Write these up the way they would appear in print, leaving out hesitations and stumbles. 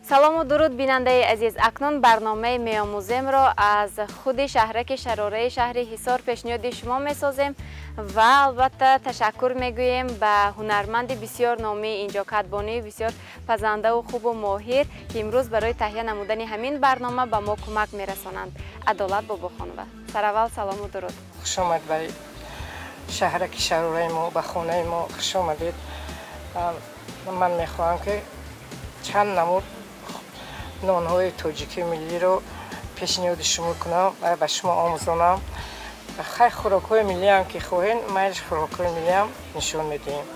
салому дуруд бинандаи азиз, акнун барномаи меомӯземро аз худи шаҳраки шарораи шаҳри Ҳисор пешниҳоди шумо месозем ва албатта ташаккур мегӯем ба ҳунарманди бисёр номии инҷо катбонии бисёр пазандаву хубу моҳир ки имрӯз барои таҳия намудани ҳамин барнома ба мо кӯмак мерасонанд. Адолат Бобохонова. Сараввал салому дуруд. Хушомад ба шаҳраки шарораи мо, ба хонаи мо хушомадед. Ман мехоҳам ки чанд намуд нонҳои тоҷикии миллиро пешниҳоди шумо кунам ва ба шумо омӯзонам. Хай хӯрокҳои миллиам ки хоҳем, майли хӯрокҳои миллиам нишон медиҳем.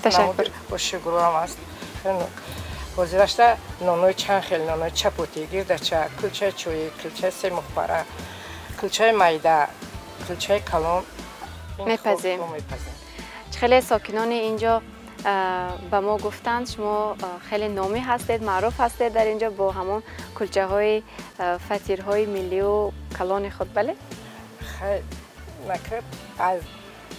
Ташаккур. Бошигурӯам аст. ҳозирашта нонҳои чанд хел нонҳои чапоти, гирдача, кулчаи чӯи, кулчаи семухпара, кулчаи майда, кулчаи калон мепазем. Хеле сокинони инҷо ба мо гуфтанд шумо хеле номӣ ҳастед, маъруф ҳастед дар инҷо бо ҳамон кулчаҳои фатирҳои миллию калони худ, бале? Хай накрд аз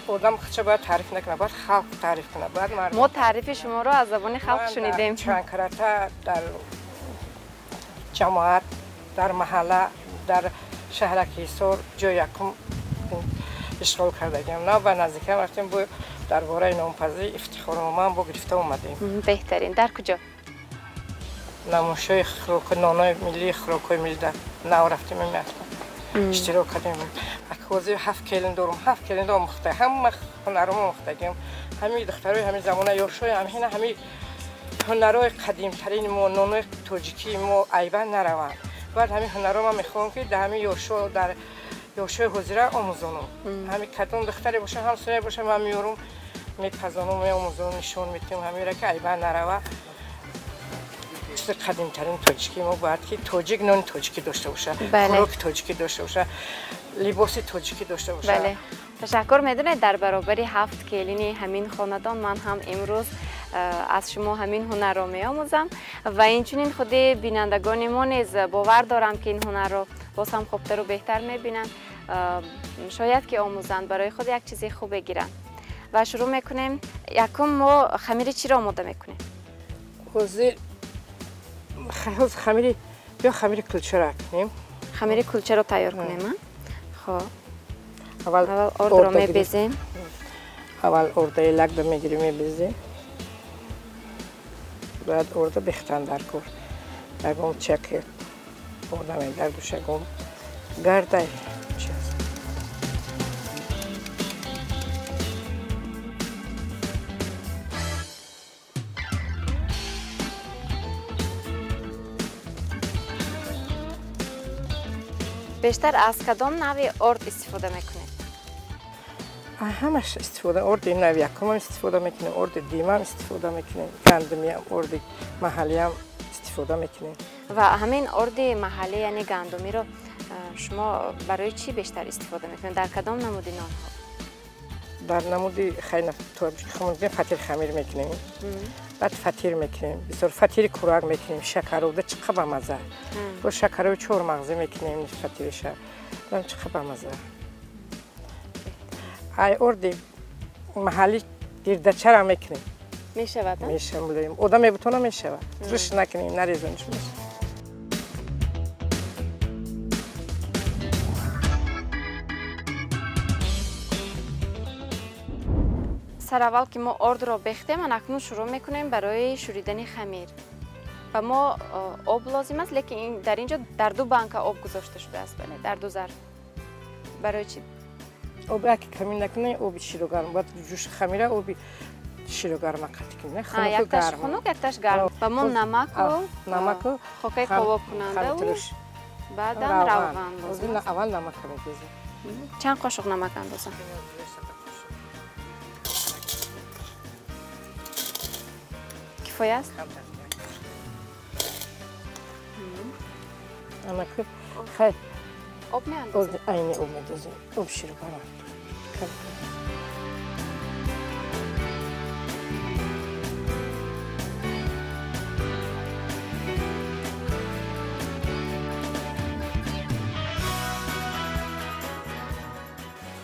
одам хача бояд таъриф накунад, бояд халқ таъриф кунад. Мо таърифи шуморо аз забони халқ шунидем. Чанд карата дар ҷамоат, дар маҳалла, дар шаҳраки Ҳисор ҷои якум ишғол кардагем. На ба наздикам рафтем, бо дар бораи номпазии ифтихорномаам бо гирифта омадем. Беҳтарин. Дар куҷо? намӯшҳои нонои миллии хӯрокҳои миллӣ дар нав рафтем, иштирок кардем. ҳозир 7 келин дорум, 7 келинда омӯхта, ҳама ҳунаромо омӯхтагем. ҳамин духтарои ҳамин замона ёшои ҳамин ҳунарои қадимтарини мо, нонои тоҷикии мо айбанд нараванд. Баъд ҳамин ҳунарома мехоҳам ки дар ҳамин ёшо дар ёшои ҳозира омӯзонам. ҳамин кадом духтаре боша, ҳамсоя боша, ман меёрум, мепазонам, меомӯзонам, нишон медиҳам ҳаминро ки айбанд нарава. قدیمترین تاجیکی ما باید که تاجیک نان تاجیکی داشته باشه، خوراک تاجیکی داشته باشه، لباس تاجیکی داشته باشه. بله. تشکر می‌دونید در برابر 7 کلینی همین خاندان من هم امروز از شما همین هنر رو می‌آموزم و اینچنین خود بینندگان ما نیز باور دارم که این هنر رو باز هم خوبتر و بهتر می‌بینن. شاید که آموزند برای خود یک چیزی خوب بگیرن. و شروع می‌کنیم. یکم ما خمیر چی را آماده می‌کنیم؟ خمیر یا خمیر کلچه را کنیم. خمیر کلچه رو تیار کنیم. خب اول ارد رو می‌بیزیم. اول ارده لگ رو می‌گیریم می‌بیزیم. بعد ارده بختن در کور. لگم چک ارده می‌دار دوشه گم گرده. بیشتر از کدام نوع ارد استفاده میکنید؟ همش استفاده ارد نوع یکم استفاده میکنیم، ارد دیمه استفاده میکنیم، گندمی ارد محلی هم استفاده میکنیم. و همین ارد محلی یعنی گندمی رو شما برای چی بیشتر استفاده میکنید؟ در کدام نمودی نان ها؟ در نمودی خیلی خمیر فطیر خمیر میکنیم. بعد فطیر میکنیم، بسیار فطیر کوراک میکنیم، شکر و چقدر با مزه. با شکر و چهار مغزی میکنیم فطیرش. بعد چقدر با مزه. ای اردی محلی گردچه را میکنیم. میشود؟ میشه مولیم. آدم میبتونه میشود. روش نکنیم، نریزونش میشه. سر اول که ما ارد رو بختیم اکنون شروع میکنیم برای شوریدن خمیر و ما آب لازم است، لیکن در اینجا در 2 بانک آب گذاشته شده است، بله، در 2 ظرف. برای چی؟ آب اگه کمی نکنه آب شیروگرم باید جوش خمیره آب شیروگرم قطع کنیم. یک تاش خنک یک تاش گرم و ما نمک و خوکه کباب کننده و بعدا روغن بازیم. اول نمک می‌ریزیم. چند قاشق نمک اندازم؟ کفایه است؟ اما که خیلی آب می‌اندازیم؟ اینی آب می‌دازیم. آب شروع کنم.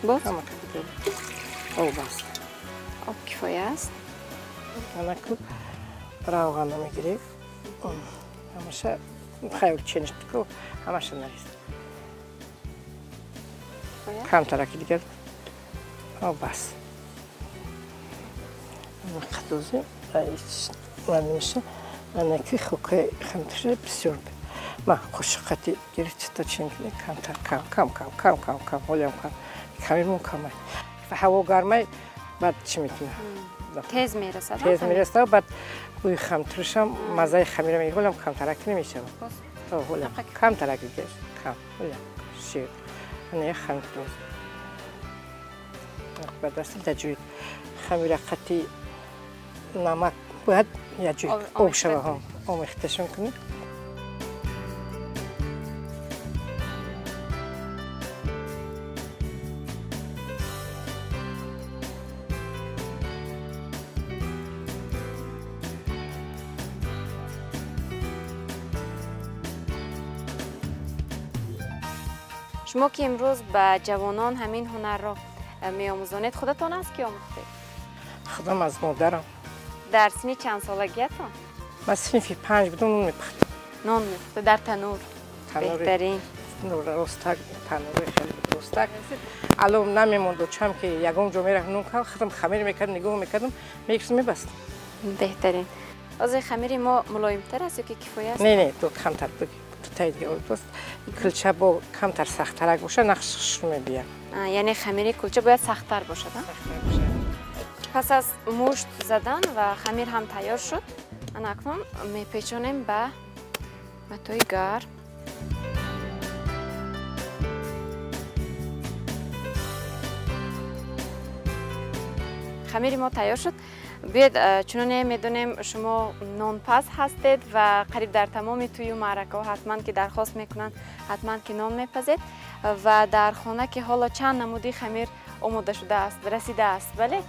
باز؟ همه که آب است. آب کفایه است؟ اما که روغن می‌گیریم. همشه خیلی چینش کو همش نریست کم ترکی دیگر بس خدوزی من میشه من کی خوکی خمتره بسیار ما خوشقتی گرفت تا چین کم ولیم کمیمون کمه و هوا گرمه بعد چی میتونه تیز میرسه تیز میرسه بعد بوی خمترش هم مزه خمیر میگولم کم ترکی نمیشه ولیم کم ترکی گرفت کم ولیم شیر نه خمتروز بعد دست دجوی خمیر قطی نمک باید یه جوی آب شوه هم آمیختشون کنید شما که امروز به جوانان همین هنر را می‌آموزانید خودتان از کی آموختید؟ خودم از مادرم. در سن چند سالگیتان؟ من سنفی 5 بودم نون می‌پختم. نون می‌پختید در تنور؟ بهترین. نور رستگ تنور خیلی رستگ. الان نمی‌موند چم که یگم جو میرم نون کار خودم خمیر می‌کردم نگاه می‌کردم میکس می‌بستم. بهترین. از خمیر ما ملایم‌تر است یا که کفایه است؟ نه تو کمتر بگی. تایید گرفت. کلچه با کمتر سخت‌تر باشه نقشش رو می‌بینم. یعنی خمیر کلچه باید سخت‌تر باشه. پس از مشت زدن و خمیر هم تیار شد اکنون میپیچونیم به متوی گرم خمیر ما تیار شد بیاید چون میدونیم شما نانپز هستید و قریب در تمام توی معرکه ها حتما که درخواست میکنن حتما که نان میپزید و در خانه که حالا چند نمودی خمیر آماده شده است رسیده است بله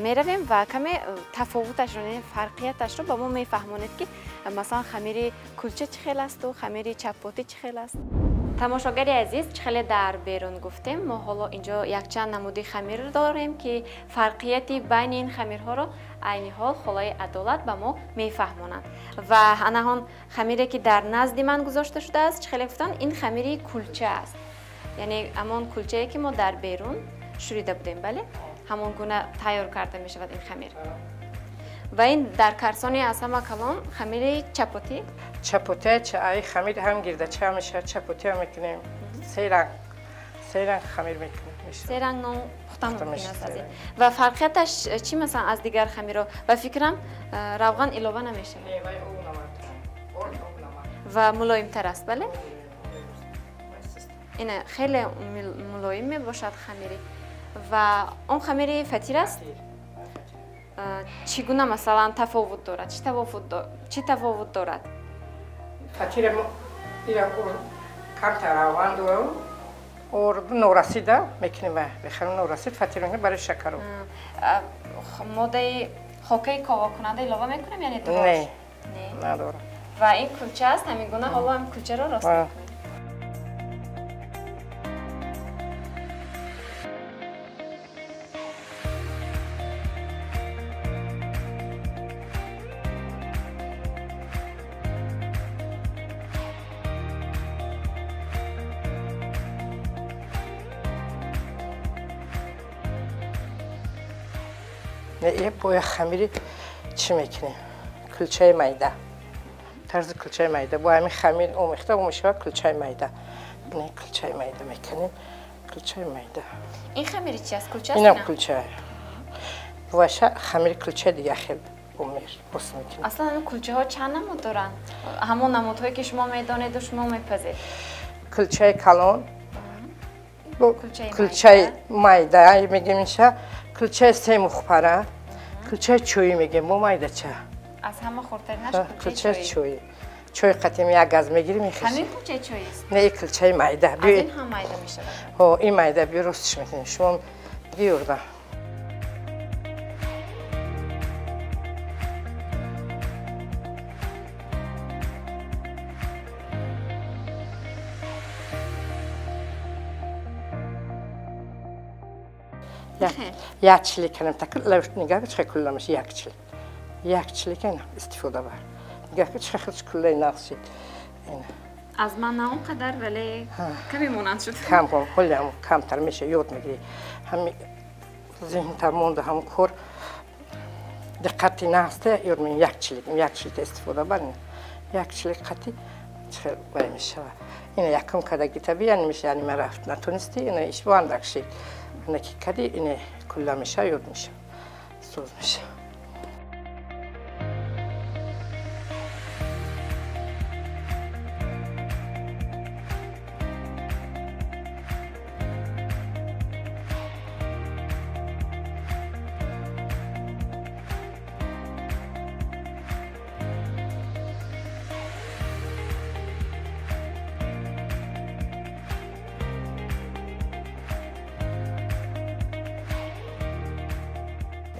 میرویم و کمی تفاوتش رو فرقیتش رو به ما میفهمونید که مثلا خمیر کلچه چه خیلی است و خمیر چپاتی چه خیلی است. تماشاگری عزیز چه خیلی در بیرون گفتیم ما حالا اینجا یک چند نمودی خمیر داریم که فرقیتی بین این خمیرها رو عین حال خلای عدالت به ما میفهمونند و انهان خمیری که در نزد من گذاشته شده است چه خیلی گفتن این خمیر کلچه است یعنی همان کلچه که ما در بیرون شوریده بودیم بله همون گونه تیار کرده می شود این خمیر و این در کرسانی از همه کلان خمیر چپاتی چه ای خمیر هم گرده چه میشه چپاتی هم میکنیم سه رنگ خمیر میکنیم سه رنگ نان پختم میکنه و فرقیتش چی مثلا از دیگر خمیرها و فکرم روغن علاوه نمیشه و ملایم تر است بله این خیلی ملایم می باشد خمیری و اون خمیر فطیر است چگونه مثلا تفاوت دارد چه تفاوت دارد فطیر ایران کمتر روغن داره اور نورسیده میکنیم بخریم نورسید فطیر برای شکر ماده خاکی کاوا کننده علاوه میکنیم یعنی درست نه نداره و این کلچه است همین گونه حالا هم کلچه را راست میکنیم یه بوی خمیری چی میکنیم کلچه میده طرز کلچه میده با همین خمیر اومیخته و میشه کلچه میده نه کلچه میده میکنیم کلچه میده این خمیر چی است کلچه است اینم کلچه باشه خمیر کلچه دیگه خیلی امیر بس میکنیم اصلا این کلچه ها چند نمود دارن همون نمودهایی که شما میدانید و شما میپذید کلچه کلان کلچه میده میگیم میشه کلچه سه مخبره کلچه چویی میگیم ما میده چه از همه خورتر نشه کلچه چویی چوی قطعی یک گاز میگیریم میخوشیم همین کلچه چویی است نه کلچه میده از این هم میده میشه این میده بیا رستش میکنیم شما بیورده یک چلی کنم تا لوش نگاه چه کلامش یک چلی کنم استفاده بر گه چه خودش کلی نقش شد اینه از من نه اونقدر ولی کمی مانند شد کم کلی هم کمتر میشه یاد میگیری همین ذهن تر مونده هم کار دقتی نسته یاد می یک چلیک استفاده برین یک چلیک قطی چه وای میشه اینه یکم کداگی طبیعی نمیشه یعنی من رفت نتونستی اینه ایش باندک شد اینه که کدی اینه کلا میشه یاد میشه سوز میشه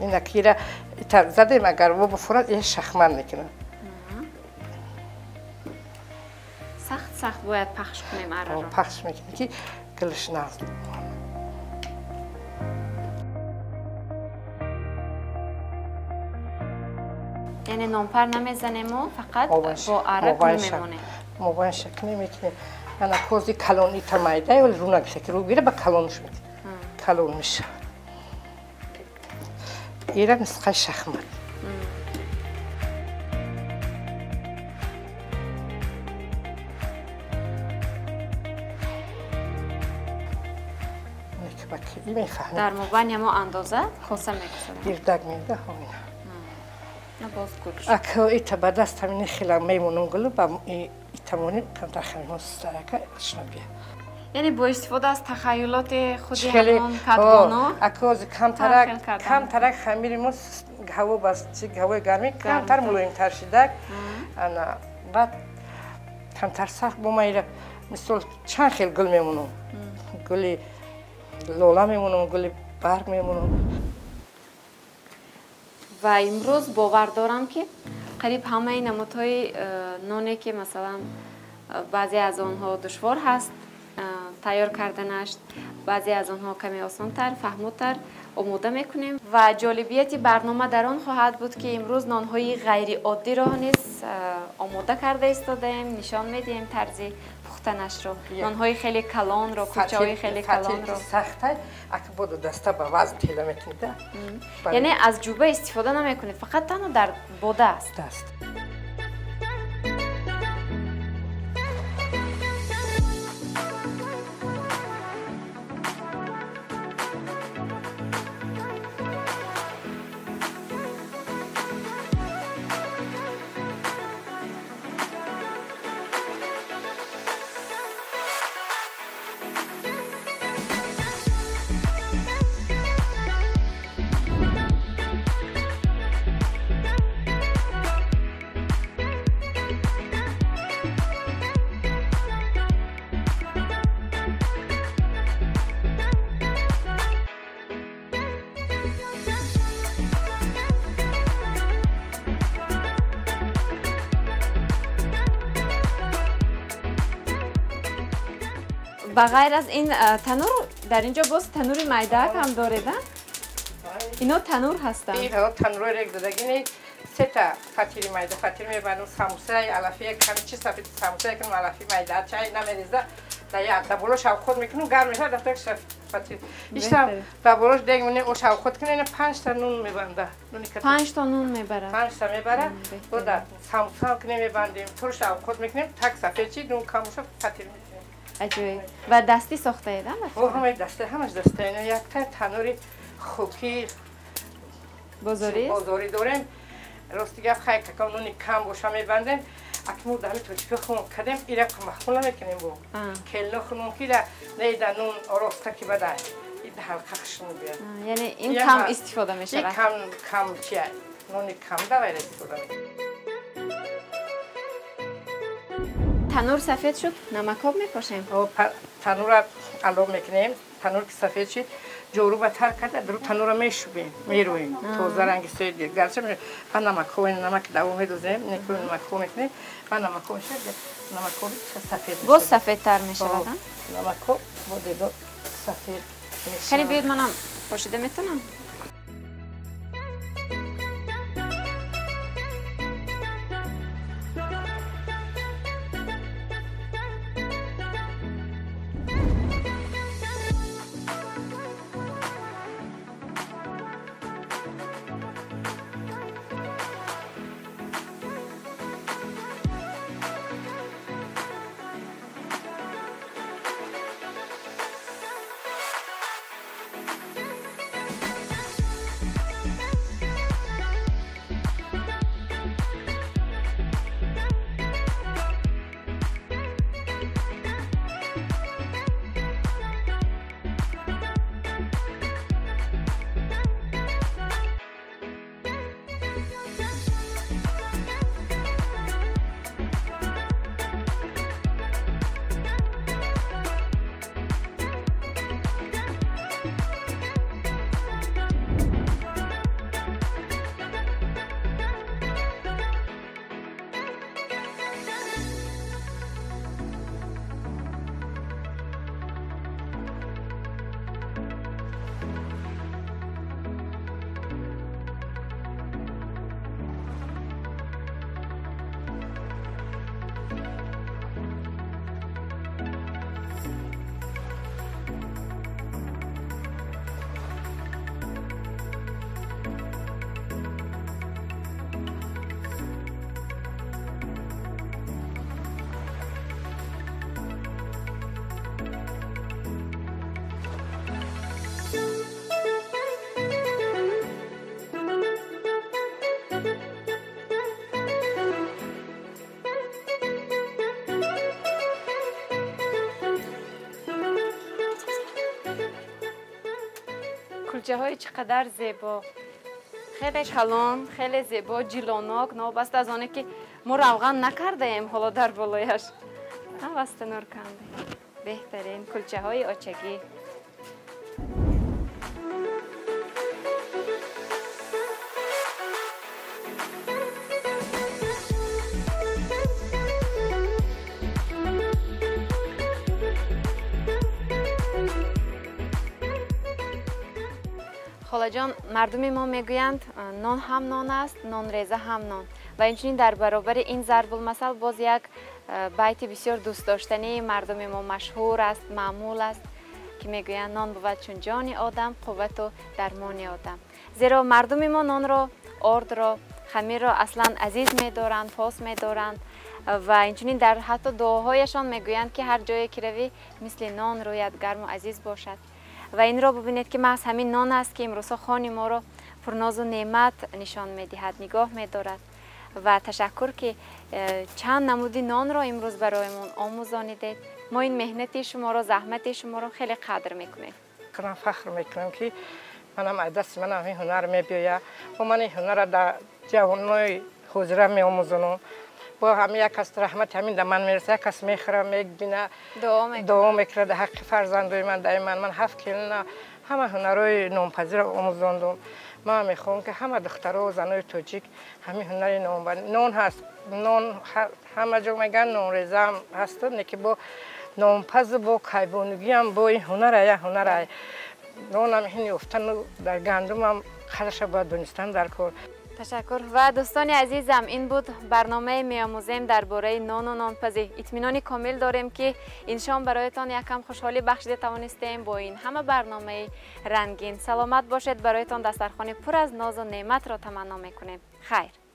این اکیره زدیم اگر و بفرد یه شخمن میکنه سخت باید پخش کنیم اره رو پخش میکنه که گلش نازل یعنی نمپر نمیزنیم و فقط با اره میمونه موبایل شکل نمیکنیم یعنی کوزی کلونی تمایده ولی رونق شکل رو بیره با کلونش میکنه کلون میشه ایره نسخه شخمن در موبایل ما اندازه خاصه میکسونه گیردگ میده همینه نه باز گلش اکو ایتا با دست همینه خیلی میمونم گلو با ایتمونیم کم در خیلی که اشنا بیا یعنی با استفاده از تخیلات خودی همون کدبانا اکو از کم ترک خمیریم هوا باز هوا گرمی کم تر ملایم تر شده انا بعد کم تر سخت بومایره مثل چند خیلی گل میمونم گلی لولا میمونم گلی برگ میمونم و امروز باور دارم که قریب همه نمودهای نانی که مثلا بعضی از آنها دشوار هست تیار کردنش بعضی از آنها کمی آسان‌تر فهموتر آماده میکنیم و جالبیت برنامه در آن خواهد بود که امروز نانهای غیر عادی را نیز آماده کرده ایستادیم نشان میدیم طرز پختنش رو نانهای خیلی کلان رو کوچه‌های خیلی کلان رو سخته اگه بود دسته با وزن تیله میتونید یعنی از جوبه استفاده نمیکنید فقط تنها در بوده است بغیر از این تنور در اینجا باز تنور میده هم دارید اینا تنور هستن اینا تنور یک زدگی سه تا فطیر میده فطیر میبرم سموسه علفی کمی چی سفید سموسه کنم علفی میده چای نمیریزه در یک دبولش او خود میکنم گرم میشه دفتر فطیر ایشتم دبولش دیگه منی او شو خود کنه 5 تا نون میبنده 5 تا نون میبره 5 تا میبره و در سموسه کنه میبندیم ترش او خود میکنیم تک سفید چی نون کموشه فطیر عجیب و دستی ساخته ایدن؟ همه دسته همش دسته اینه یک تا تنوری خوکی بزرگی داریم راستی گفت خیلی که نونی کم باشه میبندیم اکنون دمی توچکه خون کردیم ایره که مخونه میکنیم بو کلنا خونم که نیده نون راسته که بده این حلقه خشون بیاد یعنی این کم استفاده میشه؟ این کم چیه؟ نونی کم دویر استفاده میکنیم تنور سفید شد نمک آب میپاشیم تنور را علام میکنیم تنور که سفید شد جورو به تر کرده درو تنور را میشوبیم میرویم توزه رنگ سوید گرد گرچه میشه و نمک ها این نمک دوم میدوزیم نکوی نمک ها میکنیم و نمک ها میشه نمک ها سفید میشه باز سفید تر میشه بدن؟ نمک ها با دیدو سفید میشه خیلی بیاد منم پاشیده میتونم کلچه های چقدر زیبا، خیلی کلان، خیلی زیبا، جیلانک، نابسته از آنه که ما روغن نکرده ایم حالا در بالایش. نابسته نور کنده. بهترین کلچه های آچگی. خاله جان، مردم ما میگویند نان هم نان است، نان ریزه هم نان و اینچنین در برابر این ضرب المثل باز یک بیت بسیار دوست داشتنی مردم ما مشهور است، معمول است که میگویند نان بود چون جان آدم، قوت و درمان آدم. زیرا مردم ما نان را، آرد را، خمیر را اصلا عزیز می‌دارند، پاس می‌دارند و اینچنین در حتی دعاهایشان میگویند که هر جایی که روی مثل نان رویت گرم و عزیز باشد. و این را ببینید که محض همین نان است که امروز خانه ما را پرناز و نعمت نشان می‌دهد، نگاه می‌دارد و تشکر که چند نمودی نان را امروز برایمون آموزانیدید. ما این مهنت شما را، زحمت شما را خیلی قدر می‌کنیم. من فخر می‌کنم که منم از دست منم این هنر می‌بیاید و من این هنر را در جوانای حوزه می‌آموزانم. با همه یک کس رحمت همین در من میرسه، یک کس میخوره میبینه دعا میکنه در حق فرزندای من. دائما من 7 کلینه همه هنرهای نامپذیر آموزاندم. من میخوام که همه دخترها و زنای تاجیک همین هنر نان هست، نان همه جا میگن نان ریزه هم هست، نه که با نامپز با کیبانگی هم با این هنر نان هم این افتن در گندم هم خدش باید دونستن در کار. تشکر. و دوستان عزیزم، این بود برنامه میآموزیم درباره نان و نانپزی. اطمینان کامل داریم که این شام برایتان یکم خوشحالی بخشیده توانستیم با این همه برنامه رنگین. سلامت باشید، برایتان دسترخوان پر از ناز و نعمت را تمنا میکنیم. خیر.